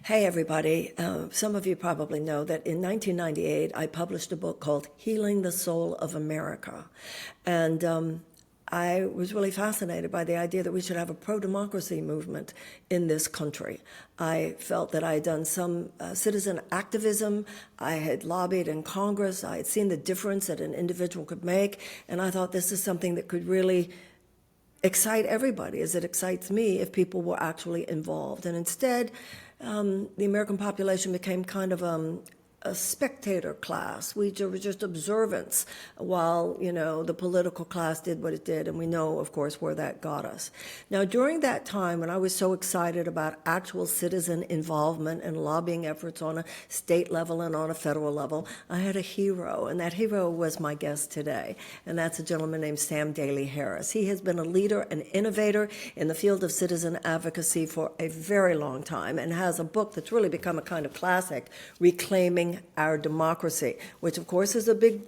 Hey, everybody. Some of you probably know that in 1998, I published a book called Healing the Soul of America. And I was really fascinated by the idea that we should have a pro-democracy movement in this country. I felt that I had done some citizen activism. I had lobbied in Congress. I had seen the difference that an individual could make. And I thought this is something that could really excite everybody as it excites me if people were actually involved. And instead, the American population became kind of a spectator class. We were just observants while, the political class did what it did, and we know, of course, where that got us. Now, during that time, when I was so excited about actual citizen involvement and lobbying efforts on a state level and on a federal level, I had a hero, and that hero was my guest today, and that's a gentleman named Sam Daley Harris. He has been a leader, an innovator in the field of citizen advocacy for a very long time, and has a book that's really become a kind of classic, Reclaiming Our Democracy, which of course is a big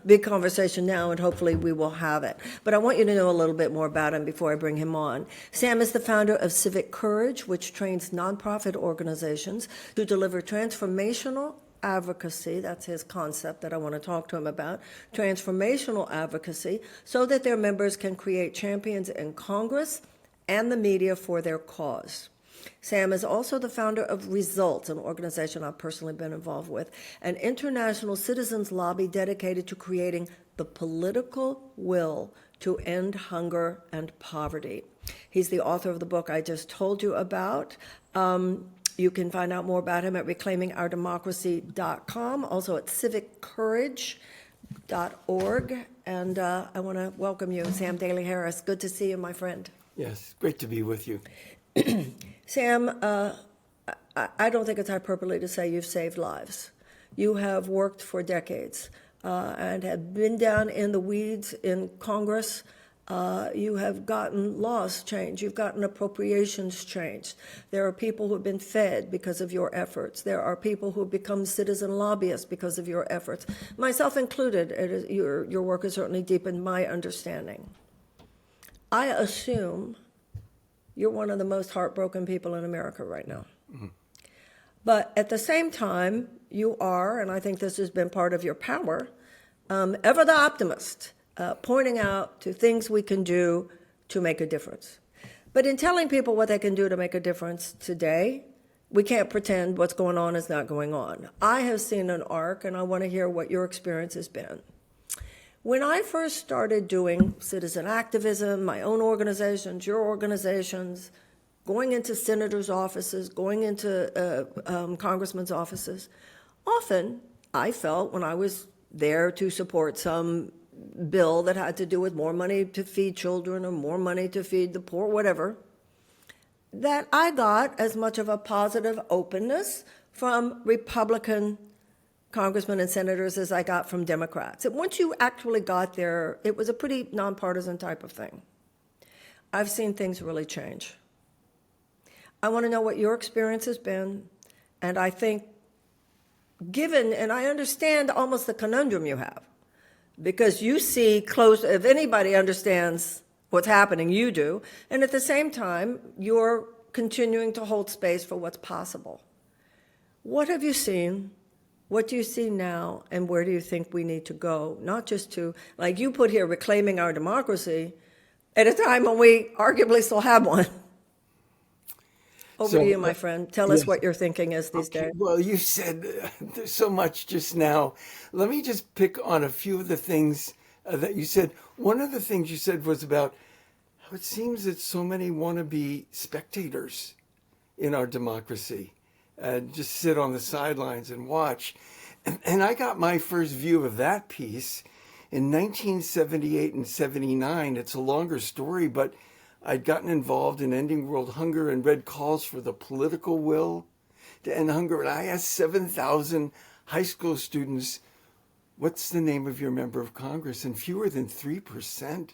big conversation now, and hopefully we will have it. But I want you to know a little bit more about him before I bring him on. Sam is the founder of Civic Courage, which trains nonprofit organizations to deliver transformational advocacy. That's his concept that I want to talk to him about. Transformational advocacy, so that their members can create champions in Congress and the media for their cause. Sam is also the founder of Results, an organization I've personally been involved with, an international citizens lobby dedicated to creating the political will to end hunger and poverty. He's the author of the book I just told you about. You can find out more about him at reclaimingourdemocracy.com, also at civiccourage.org. And I want to welcome you, Sam Daley Harris. Good to see you, my friend. Yes, great to be with you. Sam, I don't think it's hyperbole to say you've saved lives. You have worked for decades and have been down in the weeds in Congress. You have gotten laws changed. You've gotten appropriations changed. There are people who have been fed because of your efforts. There are people who have become citizen lobbyists because of your efforts, myself included. Your work has certainly deepened my understanding. I assume you're one of the most heartbroken people in America right now. Mm-hmm. But at the same time, you are, and I think this has been part of your power, ever the optimist, pointing out to things we can do to make a difference. But in telling people what they can do to make a difference today, we can't pretend what's going on is not going on. I have seen an arc, and I want to hear what your experience has been. When I first started doing citizen activism, my own organizations, your organizations, going into senators' offices, going into congressmen's offices, often I felt when I was there to support some bill that had to do with more money to feed children or more money to feed the poor, whatever, that I got as much of a positive openness from Republican congressmen and senators as I got from Democrats. And once you actually got there, it was a pretty nonpartisan type of thing. I've seen things really change. I want to know what your experience has been, and I think given, and I understand almost the conundrum you have, because you see close, if anybody understands what's happening, you do, and at the same time, you're continuing to hold space for what's possible. What have you seen? What do you see now, and where do you think we need to go? Not just to, like you put here, reclaiming our democracy at a time when we arguably still have one. Over to you, my friend. Tell us what your thinking is these days. Well, you said there's so much just now. Let me just pick on a few of the things that you said. One of the things you said was about how it seems that so many want to be spectators in our democracy. Just sit on the sidelines and watch. And I got my first view of that piece in 1978 and 79. It's a longer story, but I'd gotten involved in ending world hunger and read calls for the political will to end hunger. And I asked 7,000 high school students, what's the name of your member of Congress? And fewer than 3%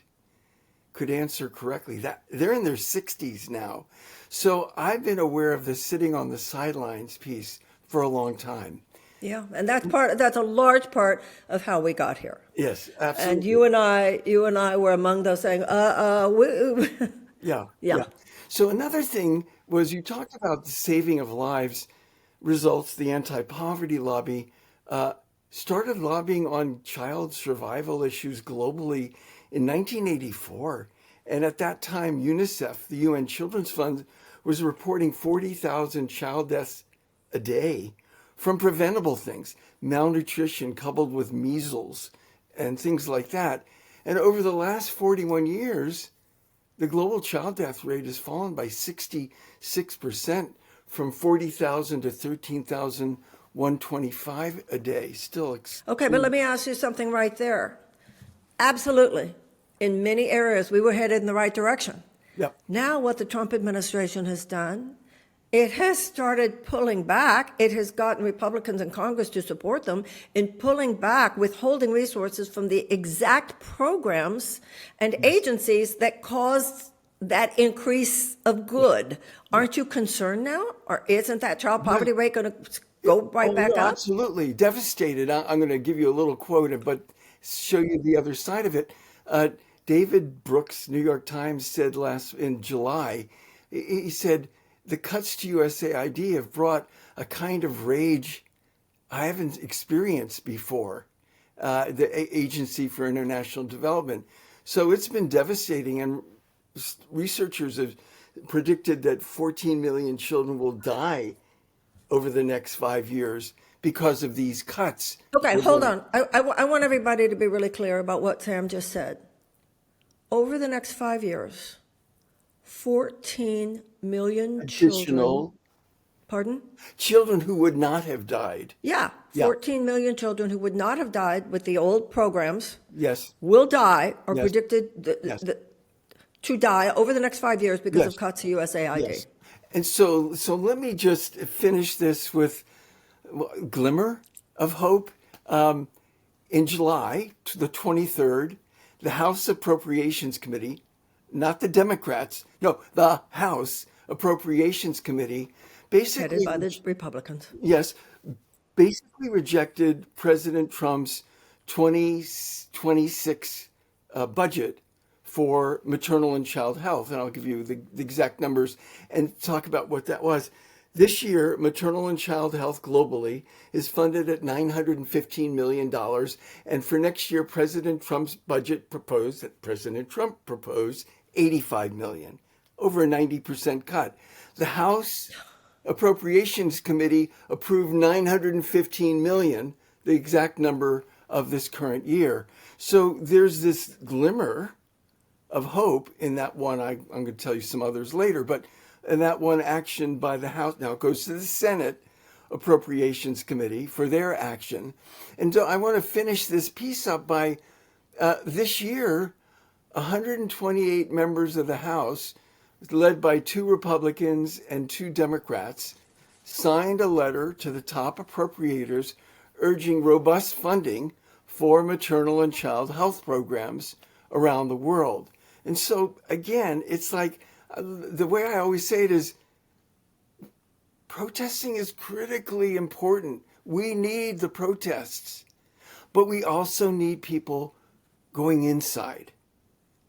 could answer correctly. That they're in their 60s now. So I've been aware of the sitting on the sidelines piece for a long time. Yeah, and that's a large part of how we got here. Yes, absolutely. And you and I were among those saying, Yeah. So another thing was you talked about the saving of lives results. The anti-poverty lobby started lobbying on child survival issues globally in 1984. And at that time, UNICEF, the UN Children's Fund, was reporting 40,000 child deaths a day from preventable things, malnutrition coupled with measles and things like that. And over the last 41 years, the global child death rate has fallen by 66% from 40,000 to 13,125 a day. Still Okay, but let me ask you something right there. Absolutely. In many areas, we were headed in the right direction. Yep. Now, what the Trump administration has done, it has started pulling back. It has gotten Republicans in Congress to support them in pulling back, withholding resources from the exact programs and agencies that caused that increase of good. Aren't you concerned now? Or isn't that child poverty rate going to go right back no, up? absolutely. Devastated. I'm going to give you a little quote, but show you the other side of it. David Brooks, New York Times, said in July, he said, the cuts to USAID have brought a kind of rage I haven't experienced before, the Agency for International Development. So it's been devastating, and researchers have predicted that 14 million children will die over the next 5 years because of these cuts. Okay, hold on. I want everybody to be really clear about what Sam just said. Over the next 5 years, 14 million children. Additional Pardon? children who would not have died. Yeah, Yeah. 14 million children who would not have died with the old programs Yes. will die, or Yes. predicted Yes. to die over the next 5 years because Yes. of cuts to USAID. Yes. And so let me just finish this with a glimmer of hope. In July, the 23rd, the House Appropriations Committee, not the Democrats, no, the House Appropriations Committee, basically, Headed by the Republicans. yes, basically rejected President Trump's 2026 budget for maternal and child health. And I'll give you the exact numbers and talk about what that was. This year, maternal and child health globally is funded at $915 million. And for next year, President Trump proposed $85 million, over a 90% cut. The House Appropriations Committee approved $915 million, the exact number of this current year. So there's this glimmer of hope in that one. I'm going to tell you some others later, but in that one action by the House, now it goes to the Senate Appropriations Committee for their action. And so I want to finish this piece up by this year, 128 members of the House, led by 2 Republicans and 2 Democrats, signed a letter to the top appropriators urging robust funding for maternal and child health programs around the world. And so, again, it's like the way I always say it is protesting is critically important. We need the protests, but we also need people going inside.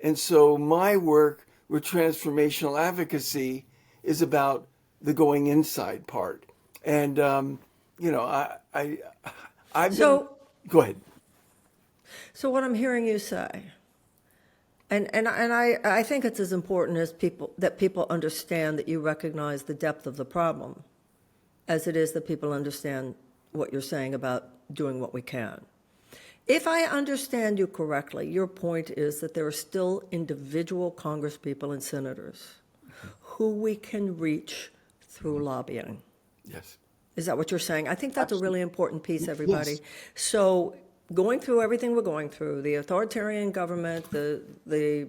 And so my work with transformational advocacy is about the going inside part. And, go ahead. So what I'm hearing you say, and I think it's as important as people understand that you recognize the depth of the problem as it is that people understand what you're saying about doing what we can. If I understand you correctly, your point is that there are still individual congresspeople and senators who we can reach through lobbying. Yes. Is that what you're saying? I think that's a really important piece, everybody. Yes. So going through everything we're going through, the authoritarian government, the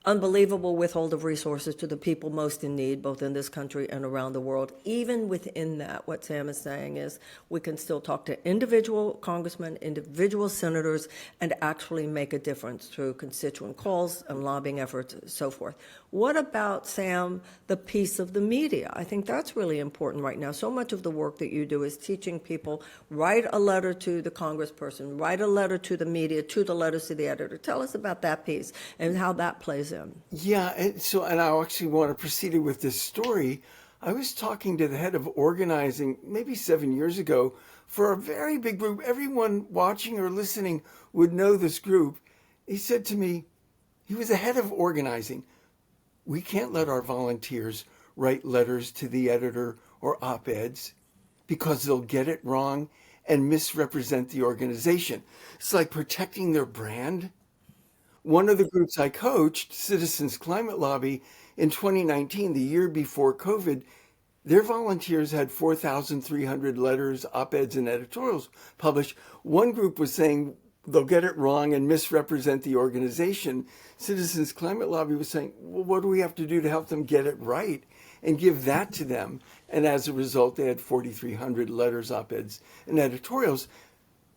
unbelievable withhold of resources to the people most in need, both in this country and around the world. Even within that, what Sam is saying is we can still talk to individual congressmen, individual senators, and actually make a difference through constituent calls and lobbying efforts and so forth. What about, Sam, the piece of the media? I think that's really important right now. So much of the work that you do is teaching people, write a letter to the congressperson, write a letter to the media, to the letters to the editor. Tell us about that piece and how that plays in. Yeah, and I actually want to proceed with this story. I was talking to the head of organizing maybe 7 years ago for a very big group. Everyone watching or listening would know this group. He said to me, he was the head of organizing. We can't let our volunteers write letters to the editor or op-eds because they'll get it wrong and misrepresent the organization. It's like protecting their brand. One of the groups I coached, Citizens Climate Lobby, in 2019, the year before COVID, their volunteers had 4,300 letters, op-eds, and editorials published. One group was saying they'll get it wrong and misrepresent the organization. Citizens Climate Lobby was saying, well, what do we have to do to help them get it right? And give that to them. And as a result, they had 4,300 letters, op-eds, and editorials.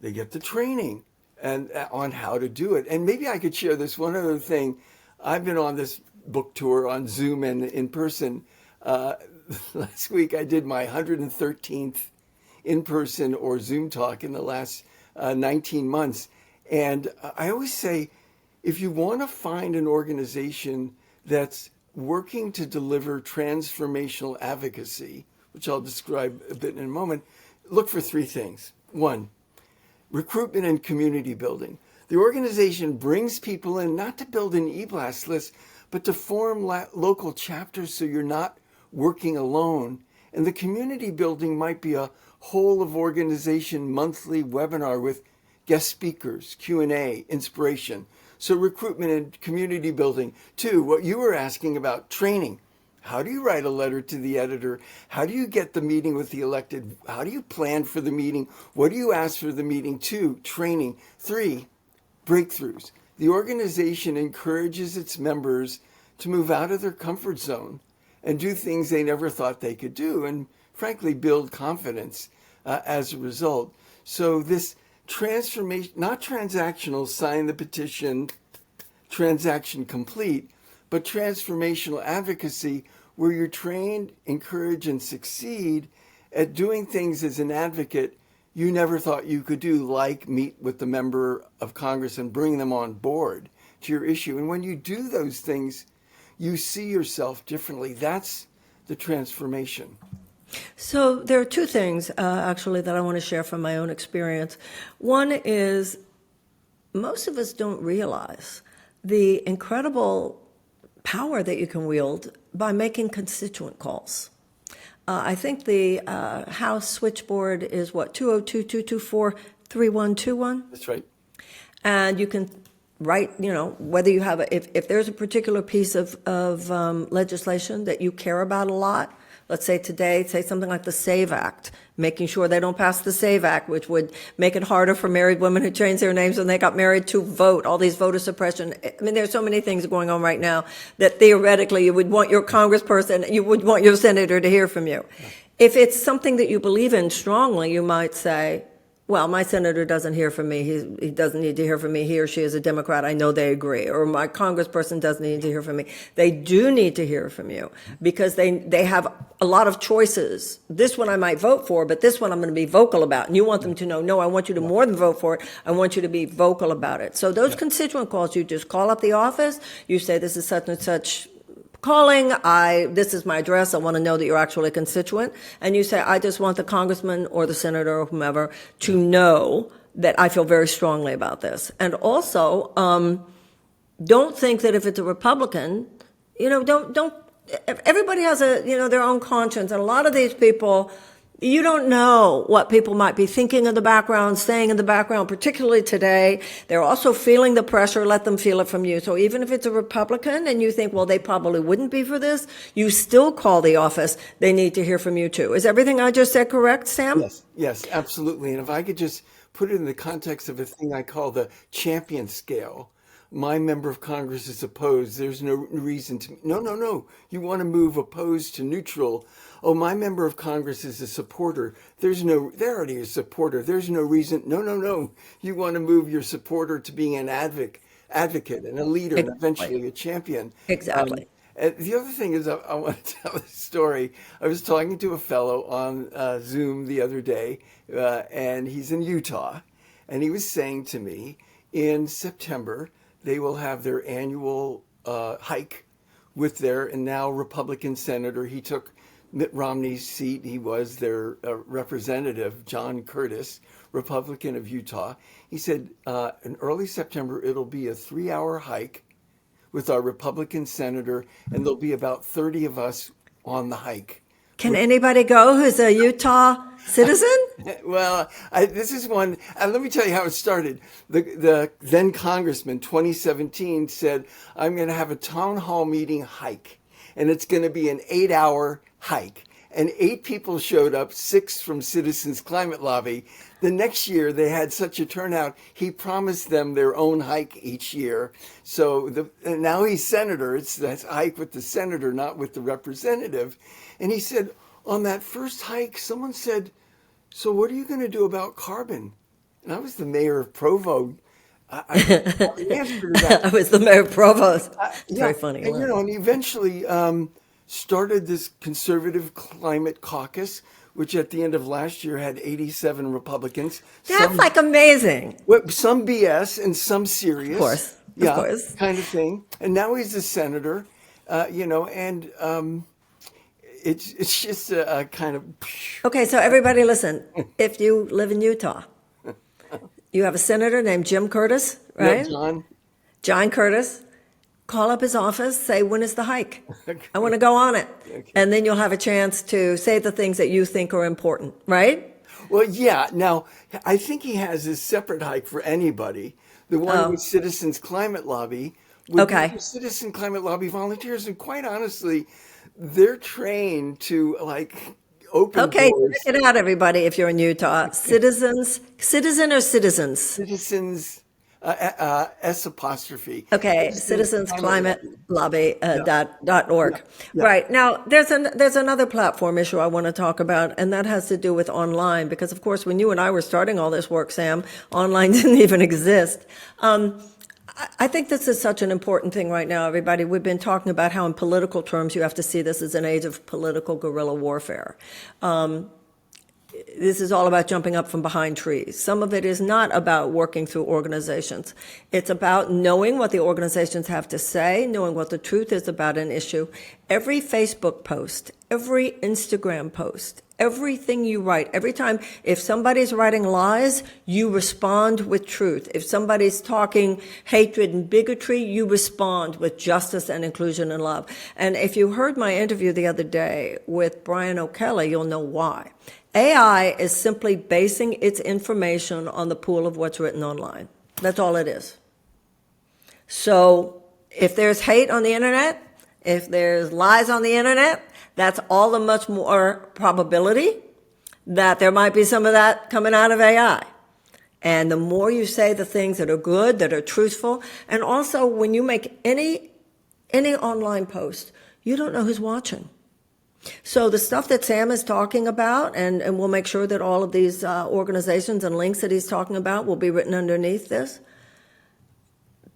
They get the training and on how to do it. And maybe I could share this one other thing. I've been on this book tour on Zoom and in person. Last week I did my 113th in-person or Zoom talk in the last 19 months. And I always say, if you want to find an organization that's working to deliver transformational advocacy, which I'll describe a bit in a moment, look for three things. One, recruitment and community building. The organization brings people in not to build an e-blast list, but to form local chapters so you're not working alone. And the community building might be a whole of organization monthly webinar with guest speakers, Q&A, inspiration. So recruitment and community building. Two, what you were asking about, training. How do you write a letter to the editor? How do you get the meeting with the elected? How do you plan for the meeting? What do you ask for the meeting? Two, training. Three, breakthroughs. The organization encourages its members to move out of their comfort zone and do things they never thought they could do, and frankly, build confidence as a result. So this transformation, not transactional, sign the petition, transaction complete, but transformational advocacy, where you're trained, encouraged, and succeed at doing things as an advocate you never thought you could do, like meet with the member of Congress and bring them on board to your issue. And when you do those things, you see yourself differently. That's the transformation. So there are two things, actually, that I want to share from my own experience. One is most of us don't realize the incredible power that you can wield by making constituent calls. I think the House switchboard is what, 202-224-3121? That's right. And you can write, whether you have, if there's a particular piece of legislation that you care about a lot, let's say today, say something like the SAVE Act, making sure they don't pass the SAVE Act, which would make it harder for married women who changed their names when they got married to vote, all these voter suppression. I mean, there's so many things going on right now that theoretically you would want your congressperson, you would want your senator to hear from you. Yeah. If it's something that you believe in strongly, you might say, well, my senator doesn't hear from me. He doesn't need to hear from me. He or she is a Democrat. I know they agree. Or my congressperson doesn't need to hear from me. They do need to hear from you because they have a lot of choices. This one I might vote for, but this one I'm going to be vocal about. And you want them to know, no, I want you to more than vote for it. I want you to be vocal about it. So those constituent calls, you just call up the office. You say, this is such and such calling, this is my address, I want to know that you're actually a constituent, and you say, I just want the congressman or the senator or whomever to know that I feel very strongly about this. And also, don't think that if it's a Republican, don't, everybody has their own conscience, and a lot of these people, you don't know what people might be thinking in the background, saying in the background, particularly today. They're also feeling the pressure. Let them feel it from you. So even if it's a Republican and you think, well, they probably wouldn't be for this, you still call the office. They need to hear from you too. Is everything I just said correct, Sam? Yes, absolutely. And if I could just put it in the context of a thing I call the champion scale. My member of Congress is opposed. There's no reason to. No. You want to move opposed to neutral. Oh, my member of Congress is a supporter. They're already a supporter. There's no reason. No. You want to move your supporter to being an advocate and a leader and eventually a champion. Exactly. And the other thing is I want to tell a story. I was talking to a fellow on Zoom the other day, and he's in Utah. And he was saying to me, in September, they will have their annual hike with their and now Republican senator. He took Mitt Romney's seat. He was their representative, John Curtis, Republican of Utah. He said in early September, it'll be a 3-hour hike with our Republican senator, and there'll be about 30 of us on the hike. Can anybody go who's a Utah citizen? Well, this is one. Let me tell you how it started. The then congressman, 2017, said, I'm going to have a town hall meeting hike, and it's going to be an 8-hour hike. And 8 people showed up, 6 from Citizens Climate Lobby. The next year, they had such a turnout, he promised them their own hike each year. So and now he's senator. It's that hike with the senator, not with the representative. And he said, on that first hike, someone said, so what are you going to do about carbon? And I was the mayor of Provo. I answered that. I was the mayor of Provo. Yeah, Very funny. and, and he eventually started this conservative climate caucus, which at the end of last year had 87 Republicans. That's like amazing. Some BS and some serious. Of course. Yeah, Of course. kind of thing. And now he's a senator, and it's just a kind of... Okay, so everybody listen. If you live in Utah, you have a senator named Jim Curtis, right? No, John Curtis. Call up his office, say, when is the hike? I want to go on it. Okay. And then you'll have a chance to say the things that you think are important, right? Well, yeah. Now, I think he has a separate hike for anybody. The one with Citizens Climate Lobby. With Okay. Citizen Climate Lobby volunteers, and quite honestly, they're trained to open Okay, doors. check it out, everybody, if you're in Utah. Citizen or citizens? Citizens, S apostrophe. Okay, Citizens Climate Lobby .org. Yeah. Right. Now, there's another platform issue I want to talk about, and that has to do with online, because, of course, when you and I were starting all this work, Sam, online didn't even exist. I think this is such an important thing right now, everybody. We've been talking about how in political terms you have to see this as an age of political guerrilla warfare. This is all about jumping up from behind trees. Some of it is not about working through organizations. It's about knowing what the organizations have to say, knowing what the truth is about an issue. Every Facebook post, every Instagram post, everything you write, every time, if somebody's writing lies, you respond with truth. If somebody's talking hatred and bigotry, you respond with justice and inclusion and love. And if you heard my interview the other day with Brian O'Kelly, you'll know why. AI is simply basing its information on the pool of what's written online. That's all it is. So if there's hate on the internet, if there's lies on the internet, that's all the much more probability that there might be some of that coming out of AI. And the more you say the things that are good, that are truthful, and also when you make any online post, you don't know who's watching. So the stuff that Sam is talking about, and we'll make sure that all of these organizations and links that he's talking about will be written underneath this.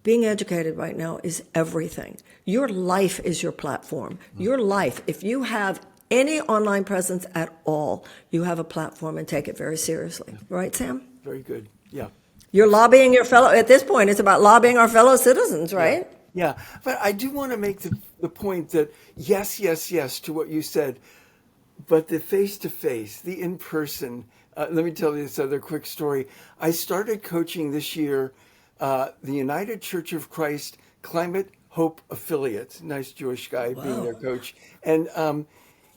Being educated right now is everything. Your life is your platform. Your life, if you have any online presence at all, you have a platform, and take it very seriously. Right, Sam? Very good. Yeah. You're lobbying your fellow, at this point, it's about lobbying our fellow citizens, right? Yeah, but I do want to make the point that yes to what you said, but the face-to-face, the in-person, let me tell you this other quick story. I started coaching this year the United Church of Christ Climate Hope Affiliate, nice Jewish guy being their coach, and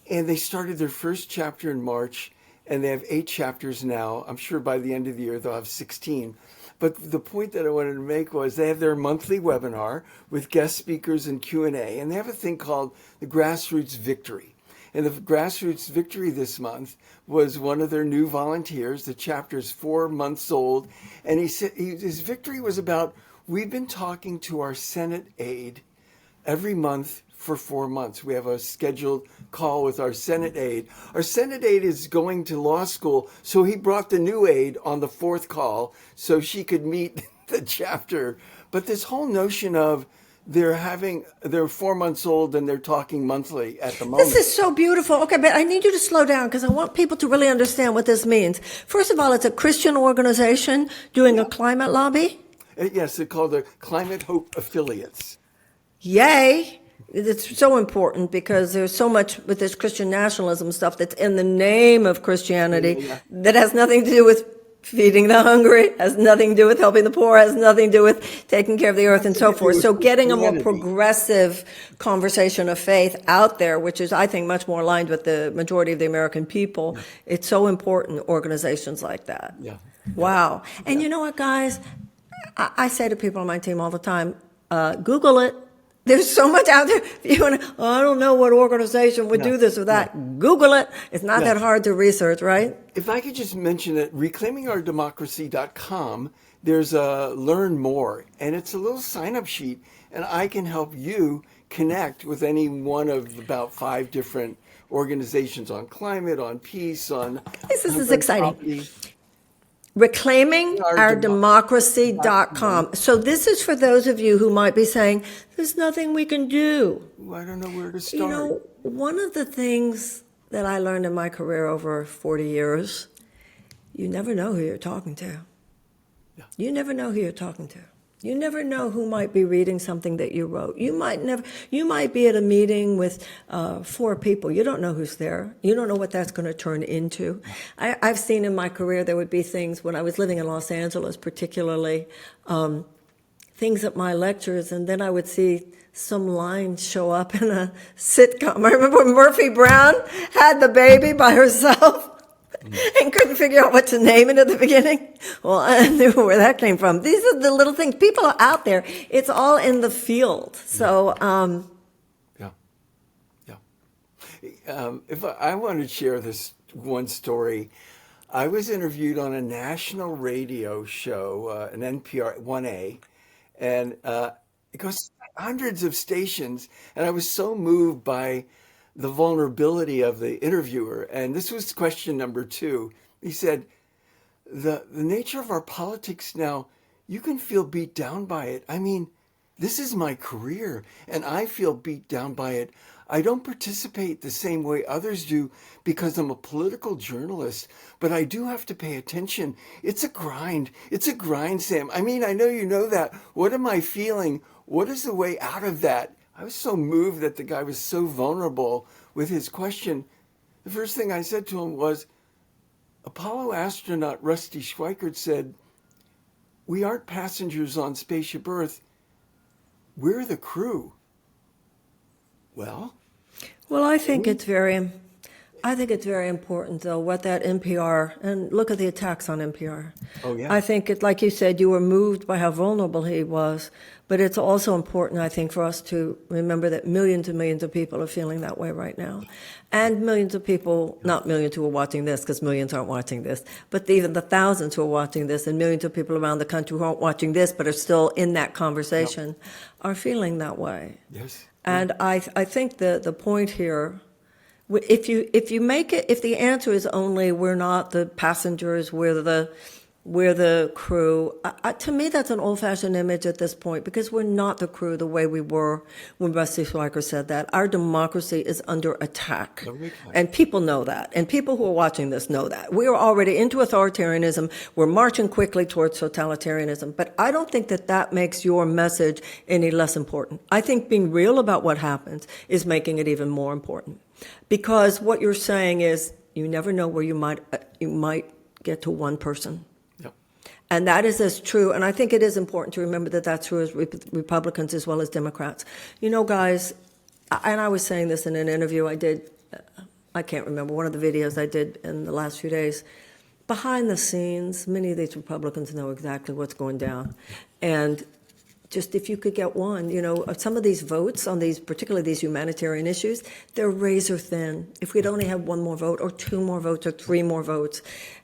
they started their first chapter in March, and they have 8 chapters now. I'm sure by the end of the year they'll have 16. But the point that I wanted to make was they have their monthly webinar with guest speakers and Q&A, and they have a thing called the Grassroots Victory. And the Grassroots Victory this month was one of their new volunteers. The chapter is 4 months old, and he said his victory was about, we've been talking to our Senate aide every month for 4 months. We have a scheduled call with our Senate aide. Our Senate aide is going to law school, so he brought the new aide on the 4th call so she could meet the chapter. But this whole notion of they're 4 months old and they're talking monthly at the moment. This is so beautiful. Okay, but I need you to slow down because I want people to really understand what this means. First of all, it's a Christian organization doing a climate lobby. Yes, they're called the Climate Hope Affiliates. Yay! It's so important because there's so much with this Christian nationalism stuff that's in the name of Christianity that has nothing to do with feeding the hungry, has nothing to do with helping the poor, has nothing to do with taking care of the earth and so forth. So getting a more progressive conversation of faith out there, which is, I think, much more aligned with the majority of the American people, it's so important, organizations like that. Yeah. Wow. And you know what, guys? I say to people on my team all the time, Google it. There's so much out there. If you want to, I don't know what organization would do this or that. Google it. It's not that hard to research, right? If I could just mention it, reclaimingourdemocracy.com, there's a learn more, and it's a little sign-up sheet, and I can help you connect with any one of about 5 different organizations on climate, on peace, on... This is exciting. Reclaimingourdemocracy.com. So this is for those of you who might be saying, there's nothing we can do. I don't know where to start. You know, one of the things that I learned in my career over 40 years, you never know who you're talking to. Yeah. You never know who you're talking to. You never know who might be reading something that you wrote. You might be at a meeting with 4 people. You don't know who's there. You don't know what that's going to turn into. I've seen in my career there would be things when I was living in Los Angeles, particularly, things at my lectures, and then I would see some lines show up in a sitcom. I remember when Murphy Brown had the baby by herself. And couldn't figure out what to name it at the beginning. Well, I knew where that came from. These are the little things. People are out there. It's all in the field. So, if I want to share this one story, I was interviewed on a national radio show, an NPR 1A, and it goes hundreds of stations, and I was so moved by the vulnerability of the interviewer. And this was question number 2. He said, the nature of our politics now, you can feel beat down by it. I mean, this is my career, and I feel beat down by it. I don't participate the same way others do because I'm a political journalist, but I do have to pay attention. It's a grind. It's a grind, Sam. I mean, I know you know that. What am I feeling? What is the way out of that? I was so moved that the guy was so vulnerable with his question. The first thing I said to him was, Apollo astronaut Rusty Schweickart said, we aren't passengers on Spaceship Earth. We're the crew. Well, I think it's very important, though, what that NPR, and look at the attacks on NPR. Oh, yeah. I think, like you said, you were moved by how vulnerable he was, but it's also important, I think, for us to remember that millions and millions of people are feeling that way right now. And millions of people, not millions who are watching this, because millions aren't watching this, but even the thousands who are watching this, and millions of people around the country who aren't watching this, but are still in that conversation, are feeling that way. Yes. And I think the point here, if you make it, if the answer is only we're not the passengers, we're the crew, to me that's an old-fashioned image at this point, because we're not the crew the way we were when Rusty Schweickart said that. Our democracy is under attack, and people know that, and people who are watching this know that. We are already into authoritarianism. We're marching quickly towards totalitarianism, but I don't think that makes your message any less important. I think being real about what happens is making it even more important, because what you're saying is you never know where you might get to one person. And that is as true, and I think it is important to remember that that's true as Republicans as well as Democrats. You know, guys, and I was saying this in an interview I did, I can't remember, one of the videos I did in the last few days. Behind the scenes, many of these Republicans know exactly what's going down. And just if you could get one, you know, some of these votes on these, particularly these humanitarian issues, they're razor thin. If we'd only have 1 more vote or 2 more votes or 3 more votes.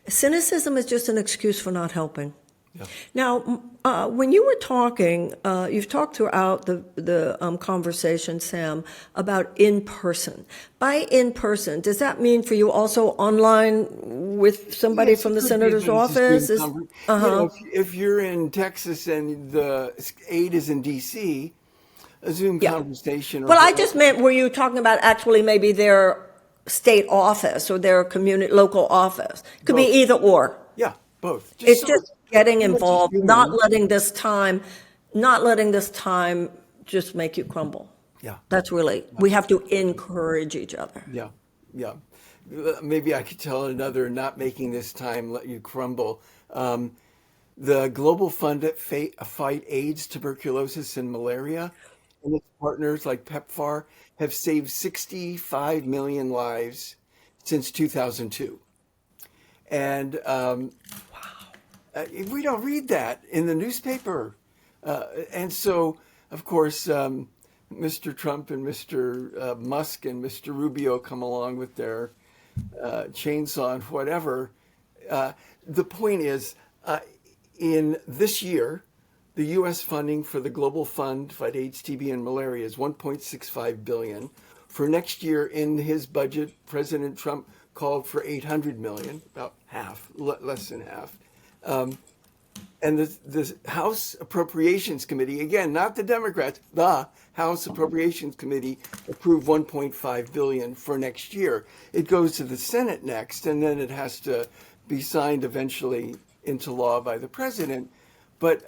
Cynicism is just an excuse for not helping. Yeah. Now, when you were talking, you've talked throughout the conversation, Sam, about in person. By in person, does that mean for you also online with somebody from the senator's office? You know, if you're in Texas and the aide is in D.C., a Zoom conversation. Well, I just meant, were you talking about actually maybe their state office or their local office? Could be either or. Yeah, both. It's just getting involved, not letting this time just make you crumble. Yeah. That's really, we have to encourage each other. Yeah. Yeah. Maybe I could tell another, not making this time let you crumble. The Global Fund that fight AIDS, tuberculosis, and malaria, and its partners like PEPFAR have saved 65 million lives since 2002. And we don't read that in the newspaper. And so, of course, Mr. Trump and Mr. Musk and Mr. Rubio come along with their chainsaw and whatever. The point is, in this year, the U.S. funding for the Global Fund to fight AIDS, TB, and malaria is $1.65 billion. For next year, in his budget, President Trump called for $800 million, about half, less than half. And the House Appropriations Committee, again, not the Democrats, the House Appropriations Committee approved $1.5 billion for next year. It goes to the Senate next, and then it has to be signed eventually into law by the president. But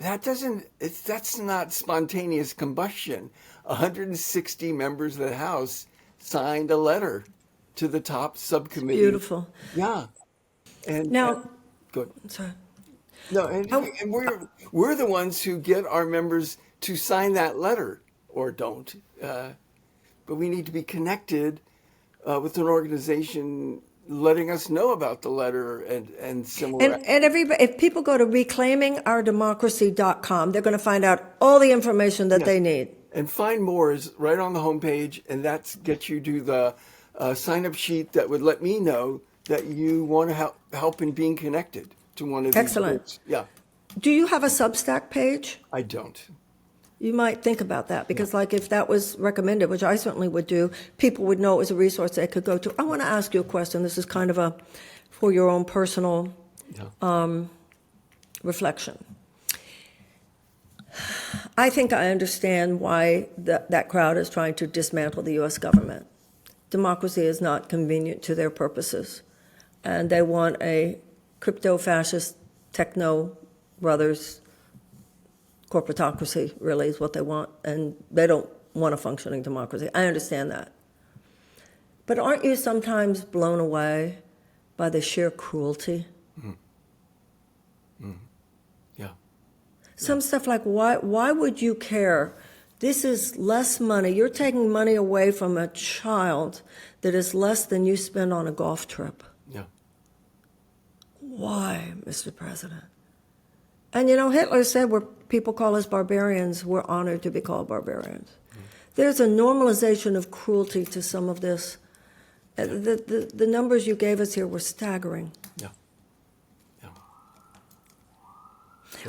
that's not spontaneous combustion. 160 members of the House signed a letter to the top subcommittee. Beautiful. Yeah. And Now, good. sorry. No, and we're the ones who get our members to sign that letter, or don't. But we need to be connected with an organization letting us know about the letter and similar. And everybody, if people go to reclaimingourdemocracy.com, they're going to find out all the information that they need. And Find More is right on the homepage, and that gets you to the sign-up sheet that would let me know that you want to help in being connected to one of these Excellent. groups. Yeah, Do you have a Substack page? I don't. You might think about that, because like if that was recommended, which I certainly would do, people would know it was a resource they could go to. I want to ask you a question. This is kind of for your own personal reflection. I think I understand why that crowd is trying to dismantle the U.S. government. Democracy is not convenient to their purposes, and they want a crypto-fascist techno brothers corporatocracy, really, is what they want, and they don't want a functioning democracy. I understand that. But aren't you sometimes blown away by the sheer cruelty? Yeah. Some stuff like, why would you care? This is less money. You're taking money away from a child that is less than you spend on a golf trip. Yeah. Why, Mr. President? And you know, Hitler said, where people call us barbarians, we're honored to be called barbarians. There's a normalization of cruelty to some of this. The numbers you gave us here were staggering. Yeah. Yeah.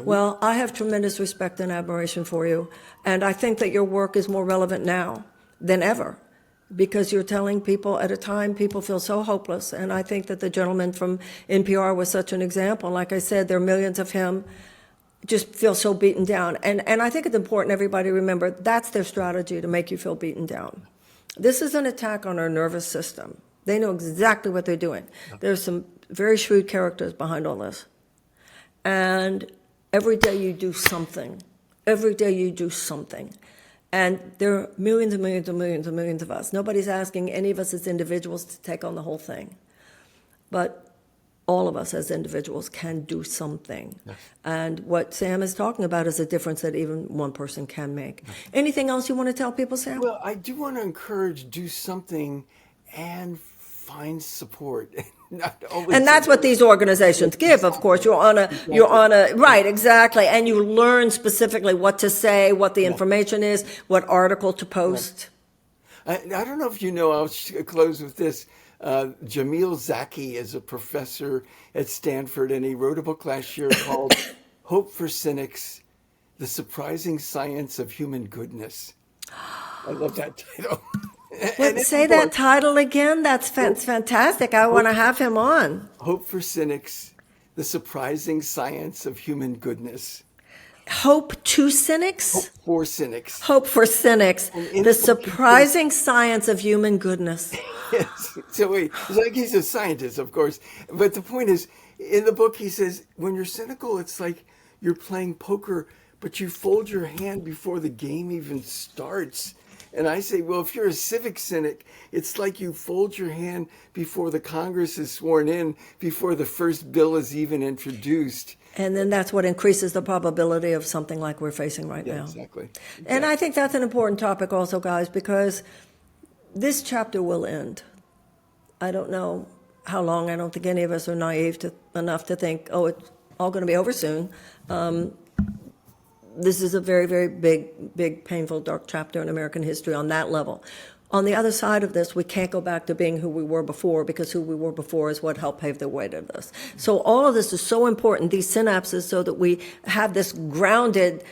Well, I have tremendous respect and admiration for you, and I think that your work is more relevant now than ever, because you're telling people at a time people feel so hopeless, and I think that the gentleman from NPR was such an example. Like I said, there are millions of him just feel so beaten down, and I think it's important everybody remember that's their strategy, to make you feel beaten down. This is an attack on our nervous system. They know exactly what they're doing. There's some very shrewd characters behind all this. And every day you do something. Every day you do something. And there are millions and millions and millions and millions of us. Nobody's asking any of us as individuals to take on the whole thing. But all of us as individuals can do something. Yes. And what Sam is talking about is a difference that even one person can make. Yes. Anything else you want to tell people, Sam? Well, I do want to encourage, do something and find support. And that's what these organizations give, of course. You're on a, right, exactly. And you learn specifically what to say, what the information is, what article to post. I don't know if you know, I'll close with this. Jamil Zaki is a professor at Stanford, and he wrote a book last year called Hope for Cynics, The Surprising Science of Human Goodness. I love that title. Say that title again. That's fantastic. I want to have him on. Hope for Cynics, The Surprising Science of Human Goodness. Hope to cynics? Hope for cynics. Hope for cynics. The surprising science of human goodness. Yes. So wait, it's like he's a scientist, of course. But the point is, in the book, he says, when you're cynical, it's like you're playing poker, but you fold your hand before the game even starts. And I say, well, if you're a civic cynic, it's like you fold your hand before the Congress is sworn in, before the first bill is even introduced. And then that's what increases the probability of something like we're facing right Yeah, now. exactly. And I think that's an important topic also, guys, because this chapter will end. I don't know how long. I don't think any of us are naive enough to think, oh, it's all going to be over soon. This is a very, very big, painful, dark chapter in American history on that level. On the other side of this, we can't go back to being who we were before, because who we were before is what helped pave the way to this. So all of this is so important, these synapses, so that we have this grounded,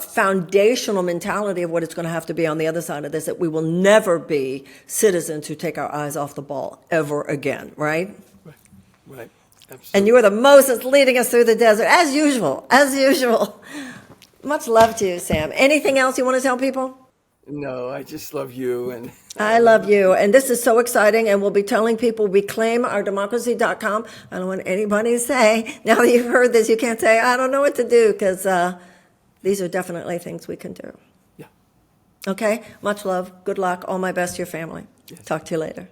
foundational mentality of what it's going to have to be on the other side of this, that we will never be citizens who take our eyes off the ball ever again, right? Right. Absolutely. And you are the Moses leading us through the desert, as usual, as usual. Much love to you, Sam. Anything else you want to tell people? No, I just love you. And I love you. And this is so exciting. And we'll be telling people reclaimourdemocracy.com. I don't want anybody to say, now that you've heard this, you can't say, I don't know what to do, because these are definitely things we can do. Yeah. Okay? Much love. Good luck. All my best to your family. Yes. Talk to you later.